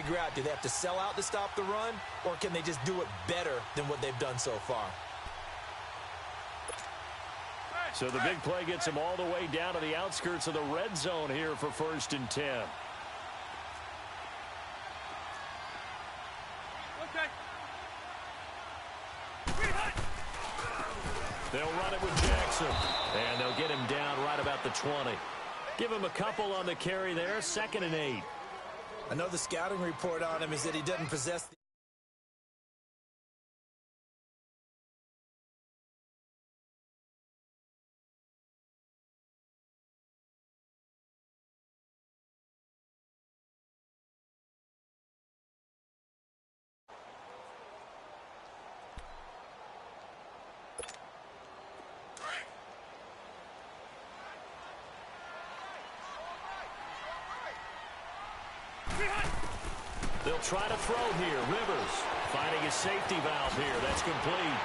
figure out, do they have to sell out to stop the run, or can they just do it better than what they've done so far? So the big play gets them all the way down to the outskirts of the red zone here for 1st and 10. They'll run it with Jackson, and they'll get him down right about the 20. Give him a couple on the carry there, 2nd and 8. I know the scouting report on him is that he doesn't possess the They'll try to throw here. Rivers finding his safety valve here. That's complete.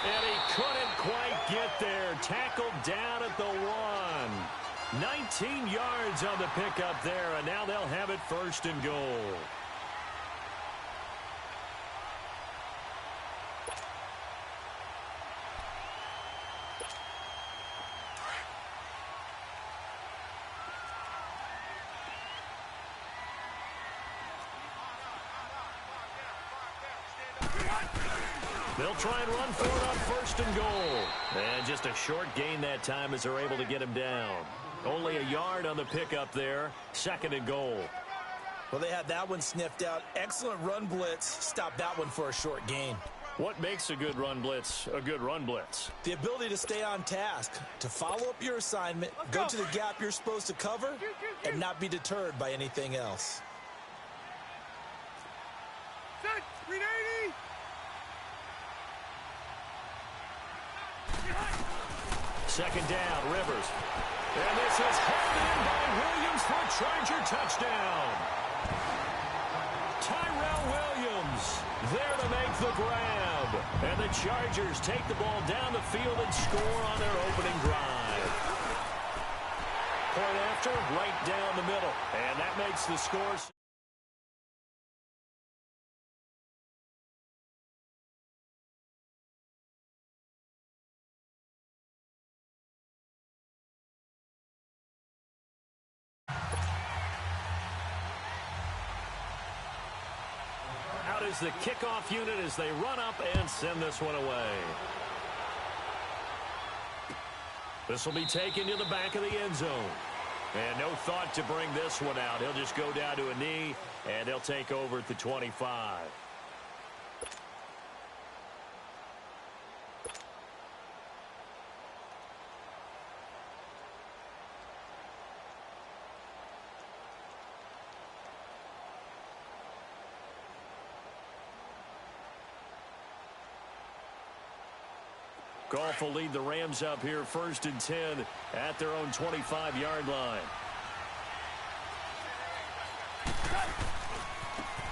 And he couldn't quite get there. Tackled down at the 1. 19 yards on the pickup there, and now they'll have it 1st and goal. They'll try and run for it on 1st and goal. And just a short gain that time as they're able to get him down. Only a yard on the pickup there. 2nd and goal. Well, they had that one sniffed out. Excellent run blitz. Stop that one for a short gain. What makes a good run blitz a good run blitz? The ability to stay on task, to follow up your assignment, go to the gap you're supposed to cover, and not be deterred by anything else. 380. Second down, Rivers. And this is held in by Williams for a Charger touchdown. Tyrell Williams there to make the grab. And the Chargers take the ball down the field and score on their opening drive. Point after, right down the middle. And that makes the score. Is the kickoff unit as they run up and send this one away. This will be taken to the back of the end zone. And no thought to bring this one out. He'll just go down to a knee, and he'll take over at the 25. Goff will lead the Rams up here 1st and 10 at their own 25-yard line.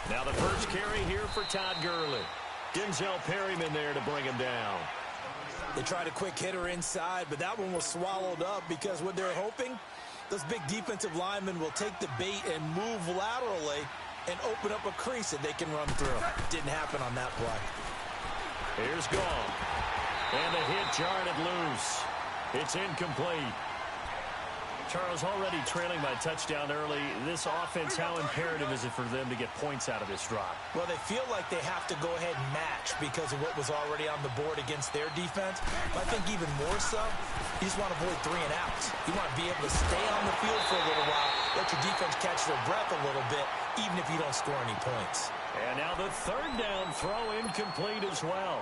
Now the first carry here for Todd Gurley. Denzel Perryman there to bring him down. They tried a quick hitter inside, but that one was swallowed up because what they're hoping, those big defensive linemen will take the bait and move laterally and open up a crease that they can run through. Didn't happen on that play. Here's Goff. And the hit jarred it loose. It's incomplete. Charles, already trailing by touchdown early. This offense, how imperative is it for them to get points out of this drive? Well, they feel like they have to go ahead and match because of what was already on the board against their defense. But I think even more so, you just want to avoid 3 and outs. You want to be able to stay on the field for a little while, let your defense catch their breath a little bit, even if you don't score any points. And now the 3rd down throw incomplete as well.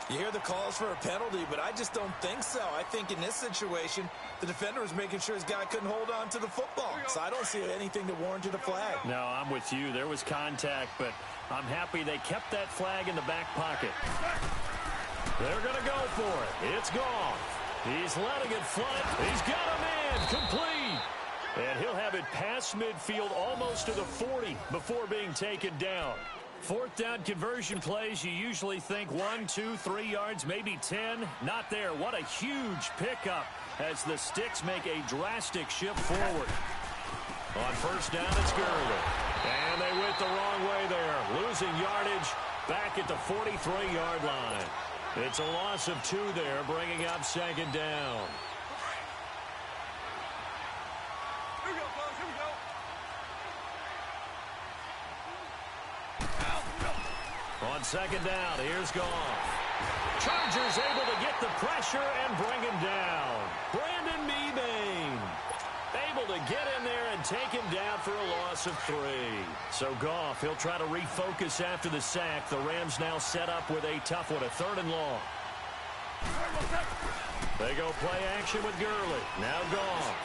You hear the calls for a penalty, but I just don't think so. I think in this situation, the defender was making sure his guy couldn't hold on to the football. So I don't see anything that warranted a flag. No, I'm with you. There was contact, but I'm happy they kept that flag in the back pocket. They're going to go for it. It's Goff. He's letting it fly. He's got a man complete. And he'll have it past midfield almost to the 40 before being taken down. 4th down conversion plays, you usually think 1, 2, 3 yards, maybe 10. Not there. What a huge pickup as the Sticks make a drastic shift forward. On 1st down, it's Gurley. And they went the wrong way losing yardage back at the 43-yard line. It's a loss of 2 there, bringing up second down. Here we go, fellas. Here we go. On second down, here's Goff. Chargers able to get the pressure and bring him down. Brandon Mebane able to get in there and take him down for a loss of 3. So Goff, he'll try to refocus after the sack. The Rams now set up with a tough one, a 3rd and long. They go play action with Gurley. Now Goff.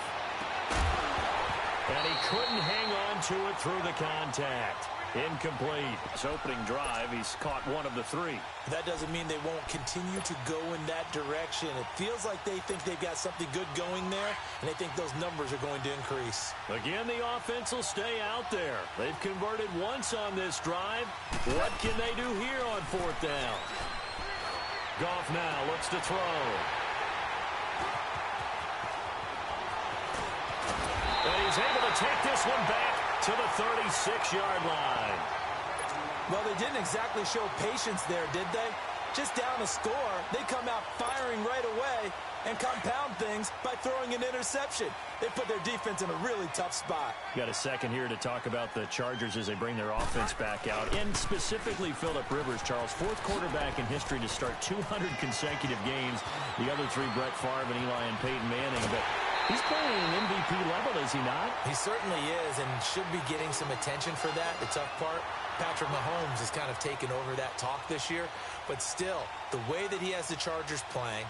And he couldn't hang on to it through the contact. Incomplete. His opening drive, he's caught 1 of the 3. That doesn't mean they won't continue to go in that direction. It feels like they think they've got something good going there, and they think those numbers are going to increase. Again, the offense will stay out there. They've converted once on this drive. What can they do here on 4th down? Goff now looks to throw. And he's able to take this one back to the 36-yard line. Well, they didn't exactly show patience there, did they? Just down a score, they come out firing right away and compound things by throwing an interception. They put their defense in a really tough spot. Got a second here to talk about the Chargers as they bring their offense back out, and specifically Phillip Rivers, Charles, 4th quarterback in history to start 200 consecutive games. The other 3, Brett Favre and Eli and Peyton Manning, but he's playing at an MVP level, is he not? He certainly is, and should be getting some attention for that. The tough part, Patrick Mahomes has kind of taken over that talk this year. But still, the way that he has the Chargers playing,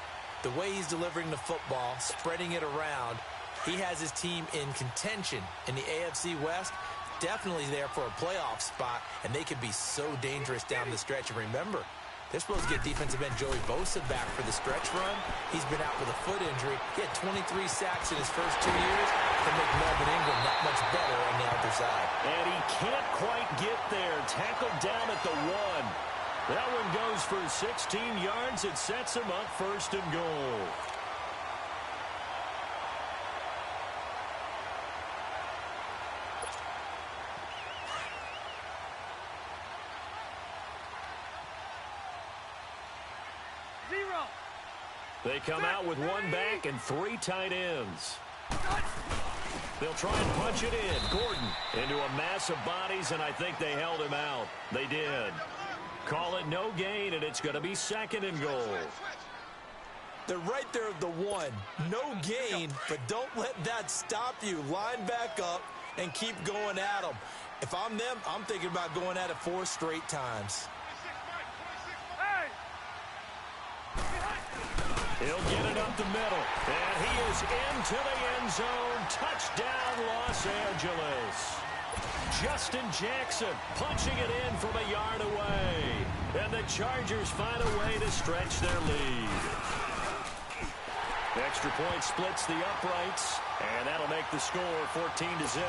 the way he's delivering the football, spreading it around, he has his team in contention in the AFC West. Definitely there for a playoff spot, and they can be so dangerous down the stretch. And remember, they're supposed to get defensive end Joey Bosa back for the stretch run. He's been out with a foot injury. He had 23 sacks in his first 2 years to make Melvin Ingram that much better on the other side. And he can't quite get there. Tackled down at the 1. That one goes for 16 yards. It sets him up 1st and goal. They come out with 1 back and 3 tight ends. They'll try and punch it in. Gordon into a mass of bodies, and I think they held him out. They did. Call it no gain, and it's going to be 2nd and goal. They're right there at the 1. No gain, but don't let that stop you. Line back up and keep going at them. If I'm them, I'm thinking about going at it 4 straight times. He'll get it up the middle, and he is into the end zone. Touchdown, Los Angeles. Justin Jackson punching it in from a yard away. And the Chargers find a way to stretch their lead. Extra point splits the uprights, and that'll make the score 14-0.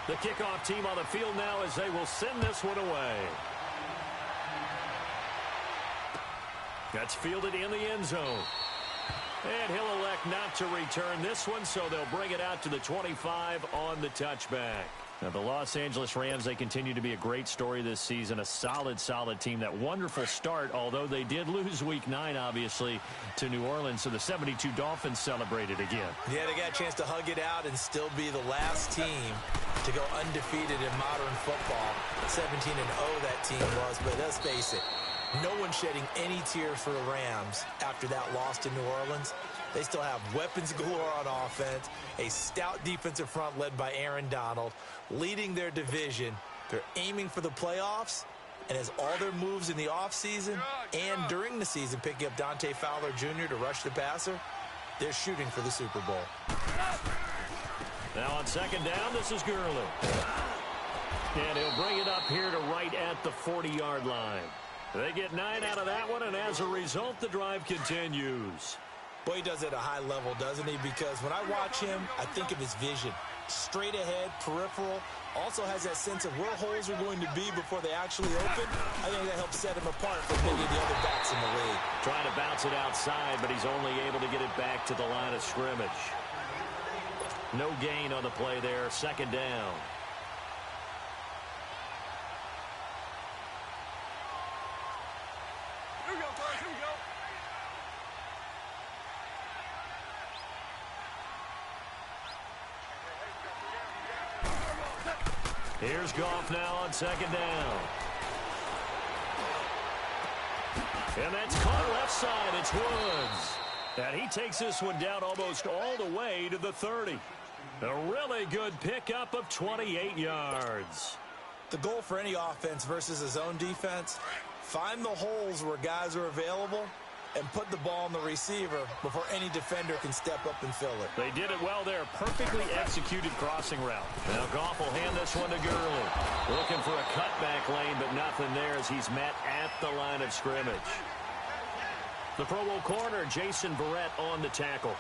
The kickoff team on the field now as they will send this one away. That's fielded in the end zone. And he'll elect not to return this one, so they'll bring it out to the 25 on the touchback. Now, the Los Angeles Rams, they continue to be a great story this season. A solid team. That wonderful start, although they did lose Week 9, obviously, to New Orleans. So the 72 Dolphins celebrated again. Yeah, they got a chance to hug it out and still be the last team to go undefeated in modern football. 17-0 that team was, but let's face it, no one shedding any tears for the Rams after that loss to New Orleans. They still have weapons galore on offense, a stout defensive front led by Aaron Donald, leading their division. They're aiming for the playoffs, and as all their moves in the offseason and during the season, picking up Dante Fowler Jr. to rush the passer, they're shooting for the Super Bowl. Now on second down, this is Gurley. And he'll bring it up here to right at the 40-yard line. They get 9 out of that one, and as a result, the drive continues. Boy, he does it at a high level, doesn't he? Because when I watch him, I think of his vision. Straight ahead, peripheral. Also has that sense of where holes are going to be before they actually open. I think that helps set him apart from many of the other backs in the league. Trying to bounce it outside, but he's only able to get it back to the line of scrimmage. No gain on the play there, second down. Here's Goff now on second down. And that's caught left side. It's Woods. And he takes this one down almost all the way to the 30. A really good pickup of 28 yards. The goal for any offense versus his own defense, find the holes where guys are available and put the ball on the receiver before any defender can step up and fill it. They did it well there. Perfectly executed crossing route. Now Goff will hand this one to Gurley. Looking for a cutback lane, but nothing there as he's met at the line of scrimmage. The Pro Bowl corner, Jason Verrett, on the tackle.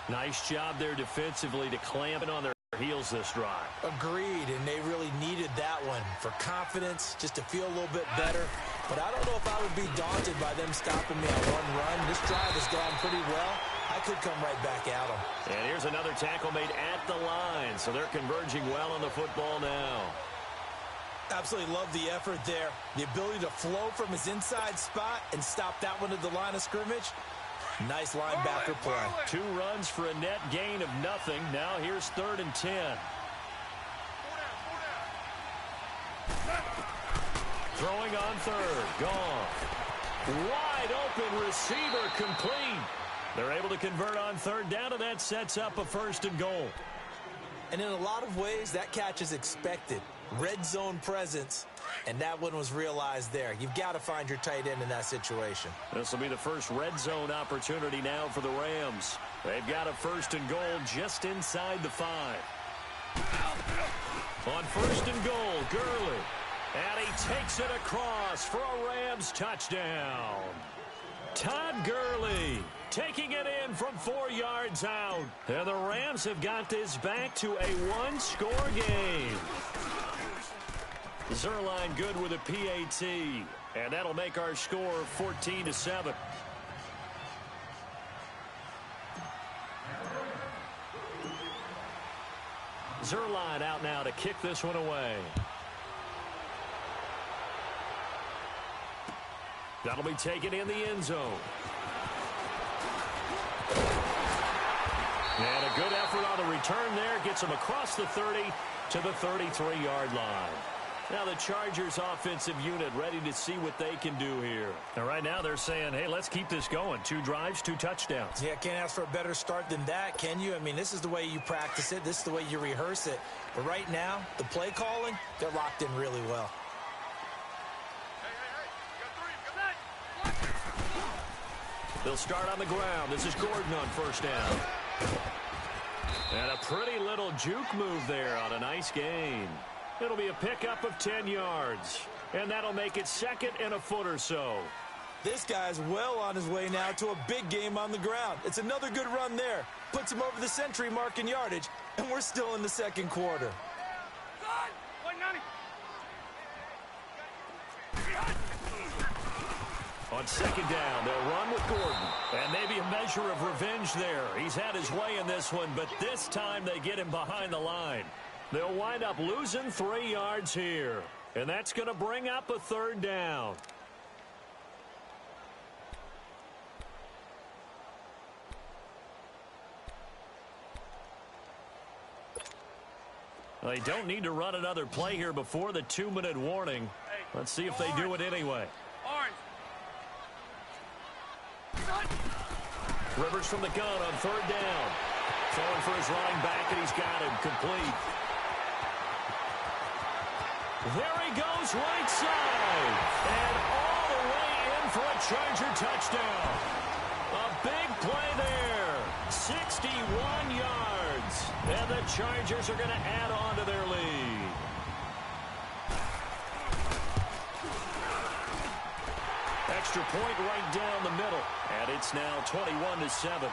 Nice job there defensively to clamp it on their heels this drive. Agreed, and they really needed that one for confidence, just to feel a little bit better. But I don't know if I would be daunted by them stopping me on one run. This drive has gone pretty well. I could come right back at them. And here's another tackle made at the line, so they're converging well on the football now. Absolutely love the effort there. The ability to flow from his inside spot and stop that one at the line of scrimmage. Nice linebacker play. 2 runs for a net gain of nothing. Now here's 3rd and 10. Throwing on 3rd. Gone. Wide open receiver complete. They're able to convert on 3rd down, and that sets up a 1st and goal. And in a lot of ways, that catch is expected. Red zone presence, and that one was realized there. You've got to find your tight end in that situation. This will be the first red zone opportunity now for the Rams. They've got a 1st and goal just inside the 5. On 1st and goal, Gurley. And he takes it across for a Rams touchdown. Todd Gurley taking it in from 4 yards out. And the Rams have got this back to a 1-score game. Zerline good with a PAT, and that'll make our score 14-7. Zerline out now to kick this one away. That'll be taken in the end zone. And a good effort on the return there. Gets him across the 30 to the 33-yard line. Now the Chargers offensive unit ready to see what they can do here. And right now they're saying, hey, let's keep this going. 2 drives, 2 touchdowns. Yeah, can't ask for a better start than that, can you? I mean, this is the way you practice it. This is the way you rehearse it. But right now, the play calling, they're locked in really well. They'll start on the ground. This is Gordon on 1st down. And a pretty little juke move there on a nice gain. It'll be a pickup of 10 yards. And that'll make it 2nd and a foot or so. This guy's well on his way now to a big game on the ground. It's another good run there. Puts him over the century mark in yardage. And we're still in the 2nd quarter. On 2nd down, they'll run with Gordon. And maybe a measure of revenge there. He's had his way in this one, but this time they get him behind the line. They'll wind up losing 3 yards here. And that's going to bring up a 3rd down. They don't need to run another play here before the 2-minute warning. Let's see if they do it anyway. Rivers from the gun on 3rd down. Throwing for his running back, and he's got him complete. There he goes right side. And all the way in for a Charger touchdown. A big play there. 61 yards. And the Chargers are going to add on to their lead. Extra point right down the middle. And it's now 21-7.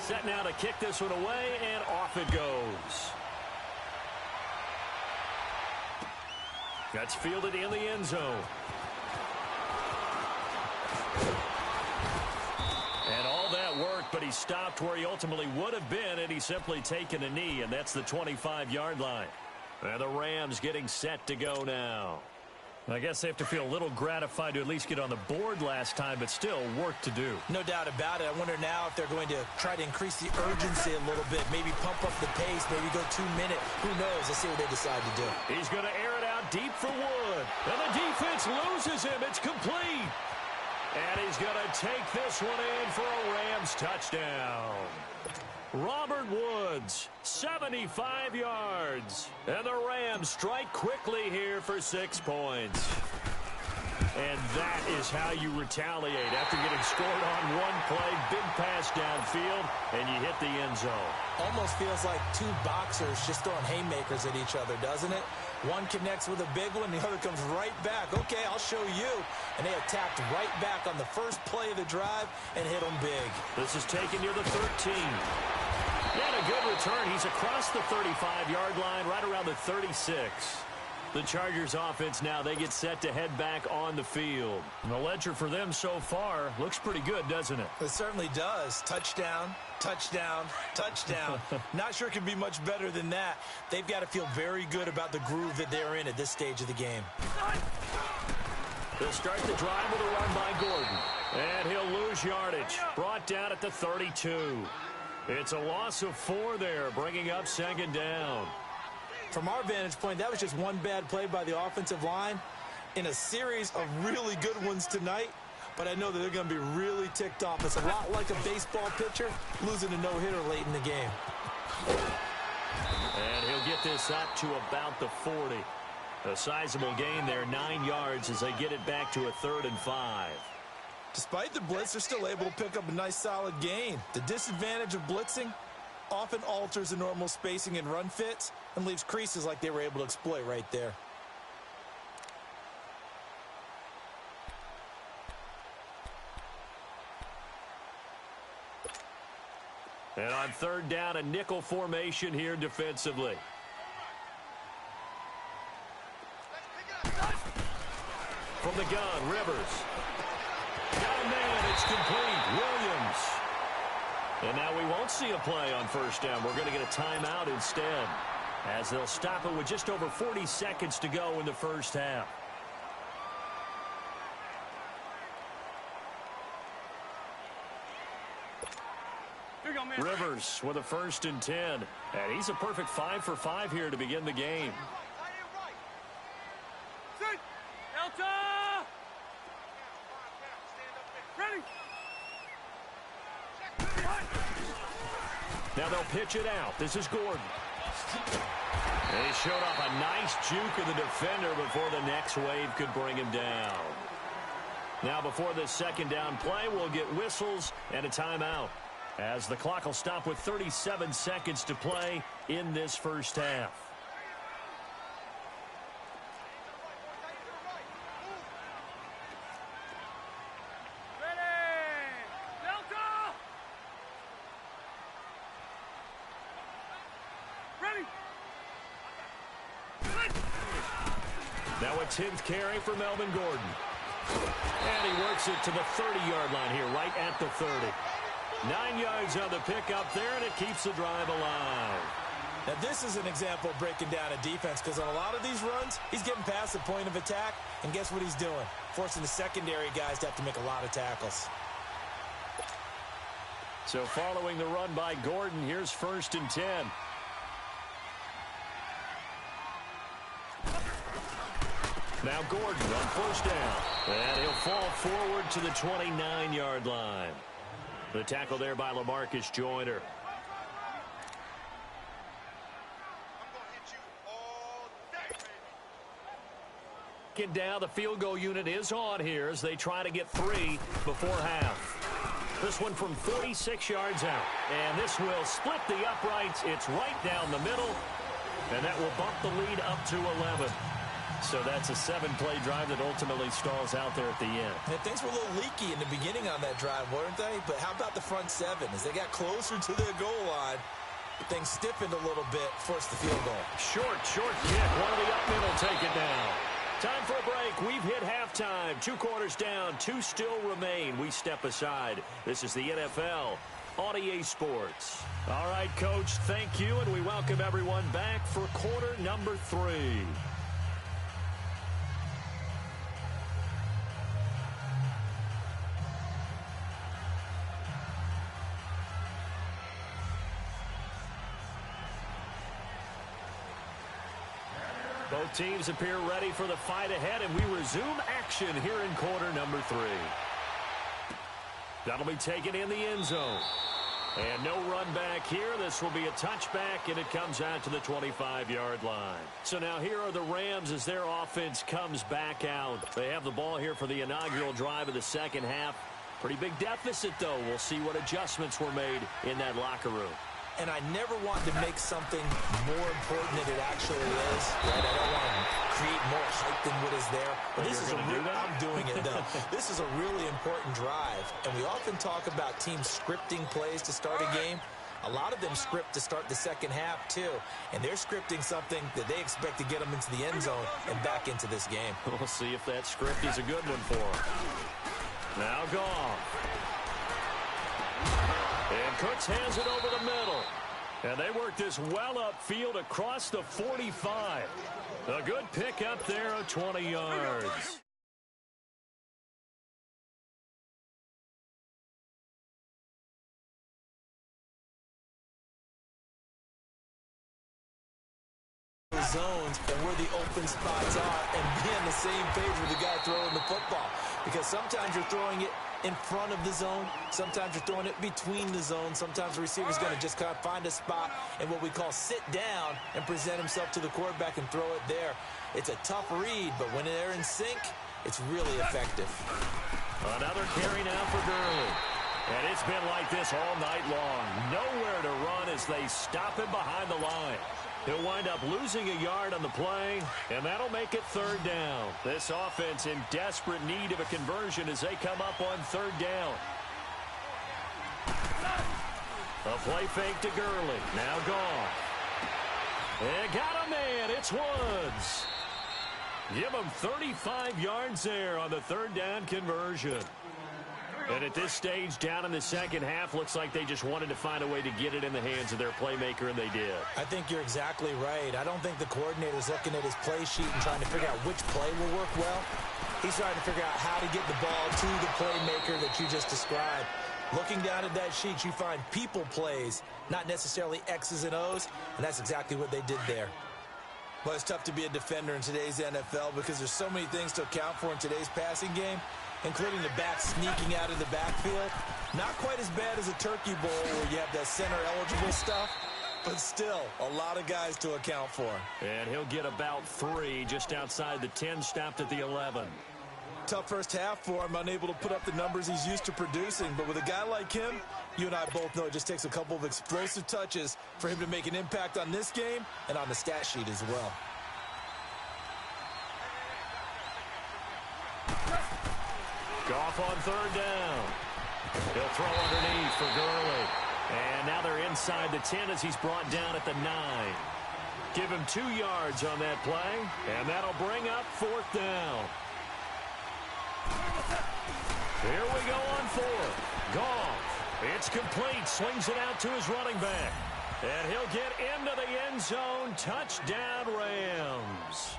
Set now to kick this one away, and off it goes. That's fielded in the end zone. And all that work, but he stopped where he ultimately would have been, and he's simply taken a knee, and that's the 25-yard line. And the Rams getting set to go now. I guess they have to feel a little gratified to at least get on the board last time, but still work to do. No doubt about it. I wonder now if they're going to try to increase the urgency a little bit, maybe pump up the pace, maybe go 2 minutes. Who knows? Let's see what they decide to do. He's going to air it out deep for Wood. And the defense loses him. It's complete. And he's going to take this one in for a Rams touchdown. Robert Woods, 75 yards. And the Rams strike quickly here for 6 points. And that is how you retaliate after getting scored on one play, big pass downfield, and you hit the end zone. Almost feels like two boxers just throwing haymakers at each other, doesn't it? One connects with a big one, the other comes right back. Okay, I'll show you. And they attacked right back on the first play of the drive and hit them big. This is taken near the 13. And a good return. He's across the 35-yard line, right around the 36. The Chargers offense now, they get set to head back on the field. And the ledger for them so far looks pretty good, doesn't it? It certainly does. Touchdown, touchdown, touchdown. Not sure it can be much better than that. They've got to feel very good about the groove that they're in at this stage of the game. They'll start the drive with a run by Gordon. And he'll lose yardage. Brought down at the 32. It's a loss of 4 there, bringing up second down. From our vantage point, that was just one bad play by the offensive line in a series of really good ones tonight. But I know that they're going to be really ticked off. It's a lot like a baseball pitcher losing a no-hitter late in the game. And he'll get this up to about the 40. A sizable gain there, 9 yards as they get it back to a 3rd and 5. Despite the blitz, they're still able to pick up a nice solid gain. The disadvantage of blitzing often alters the normal spacing and run fits and leaves creases like they were able to exploit right there. And on 3rd down, a nickel formation here defensively. From the gun, Rivers. Got a man, it's complete. Williams. And now we won't see a play on 1st down. We're going to get a timeout instead, as they'll stop it with just over 40 seconds to go in the first half. Here you go, man. Rivers with a 1st and 10. And he's a perfect 5 for 5 here to begin the game. Sit. Delta. Ready. Now they'll pitch it out. This is Gordon. And he showed off a nice juke of the defender before the next wave could bring him down. Now before this 2nd down play, we'll get whistles and a timeout, as the clock will stop with 37 seconds to play in this first half. Now a 10th carry for Melvin Gordon. And he works it to the 30-yard line here, right at the 30. 9 yards on the pickup there, and it keeps the drive alive. Now this is an example of breaking down a defense, because on a lot of these runs, he's getting past the point of attack, and guess what he's doing? Forcing the secondary guys to have to make a lot of tackles. So following the run by Gordon, here's 1st and 10. Now Gordon on 1st down. And he'll fall forward to the 29-yard line. The tackle there by LaMarcus Joyner. Second down, the field goal unit is on here as they try to get 3 before half. This one from 46 yards out. And this will split the uprights. It's right down the middle. And that will bump the lead up to 11. So that's a 7-play drive that ultimately stalls out there at the end. And things were a little leaky in the beginning on that drive, weren't they? But how about the front 7? As they got closer to their goal line, things stiffened a little bit, forced the field goal. Short kick. One of the up middle take it down. Time for a break. We've hit halftime. 2 quarters down. 2 still remain. We step aside. This is the NFL on EA Sports. All right, Coach, thank you, and we welcome everyone back for quarter number 3. Both teams appear ready for the fight ahead, and we resume action here in quarter number 3. That'll be taken in the end zone. And no run back here. This will be a touchback, and it comes out to the 25-yard line. So now here are the Rams as their offense comes back out. They have the ball here for the inaugural drive of the second half. Pretty big deficit, though. We'll see what adjustments were made in that locker room. And I never want to make something more important than it actually is. Right? I don't want to create more hype than what is there. But this is I'm doing it, though. This is a really important drive. And we often talk about teams scripting plays to start a game. A lot of them script to start the second half, too. And they're scripting something that they expect to get them into the end zone and back into this game. We'll see if that script is a good one for them. Now gone. And Cooks hands it over the middle. And they work this well upfield across the 45. A good pick up there of 20 yards. Zones and where the open spots are and be on the same page with the guy throwing the football. Because sometimes you're throwing it in front of the zone. Sometimes you're throwing it between the zones. Sometimes the receiver's going to just kind of find a spot and what we call sit down and present himself to the quarterback and throw it there. It's a tough read, but when they're in sync, it's really effective. Another carry now for Gurley. And it's been like this all night long. Nowhere to run as they stop him behind the line. He'll wind up losing a yard on the play, and that'll make it third down. This offense in desperate need of a conversion as they come up on third down. A play fake to Gurley. Now gone. And got a man. It's Woods. Give him 35 yards there on the third down conversion. And at this stage, down in the second half, looks like they just wanted to find a way to get it in the hands of their playmaker, and they did. I think you're exactly right. I don't think the coordinator's looking at his play sheet and trying to figure out which play will work well. He's trying to figure out how to get the ball to the playmaker that you just described. Looking down at that sheet, you find people plays, not necessarily X's and O's, and that's exactly what they did there. Well, it's tough to be a defender in today's NFL because there's so many things to account for in today's passing game, including the back sneaking out of the backfield. Not quite as bad as a turkey bowl where you have that center-eligible stuff, but still a lot of guys to account for. And he'll get about 3 just outside the 10, stopped at the 11. Tough first half for him, unable to put up the numbers he's used to producing. But with a guy like him, you and I both know it just takes a couple of explosive touches for him to make an impact on this game and on the stat sheet as well. Goff on third down. He'll throw underneath for Gurley. And now they're inside the 10 as he's brought down at the 9. Give him 2 yards on that play, and that'll bring up fourth down. Here we go on fourth. Goff. It's complete. Swings it out to his running back. And he'll get into the end zone. Touchdown, Rams.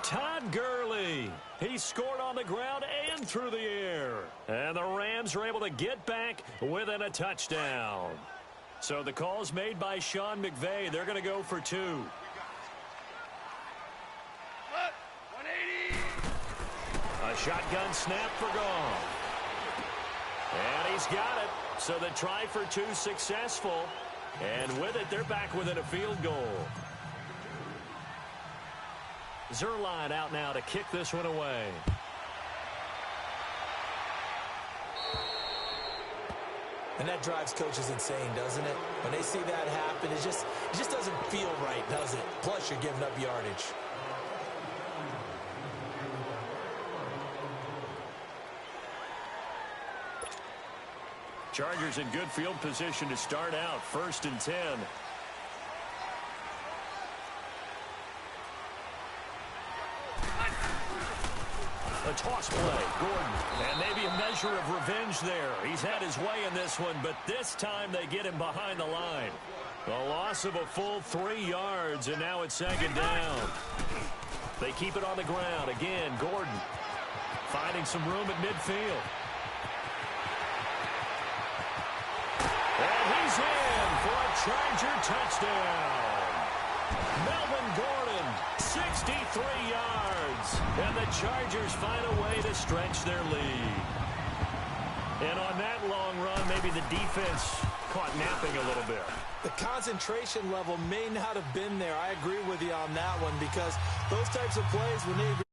Todd Gurley. He scored on the ground and through the air. And the Rams are able to get back within a touchdown. So the call's made by Sean McVay. They're going to go for 2. 180. A shotgun snap for Goff. And he's got it. So the try for 2 successful. And with it, they're back within a field goal. Zerline out now to kick this one away. And that drives coaches insane, doesn't it? When they see that happen, it just doesn't feel right, does it? Plus, you're giving up yardage. Chargers in good field position to start out. 1st and 10. A toss play, Gordon. And maybe a measure of revenge there. He's had his way in this one, but this time they get him behind the line. A loss of a full 3 yards, and now it's 2nd down. They keep it on the ground. Again, Gordon finding some room at midfield. And he's in for a Charger touchdown. Melvin Gordon, 63 yards. And the Chargers find a way to stretch their lead. And on that long run, maybe the defense caught napping a little bit. The concentration level may not have been there. I agree with you on that one because those types of plays, when they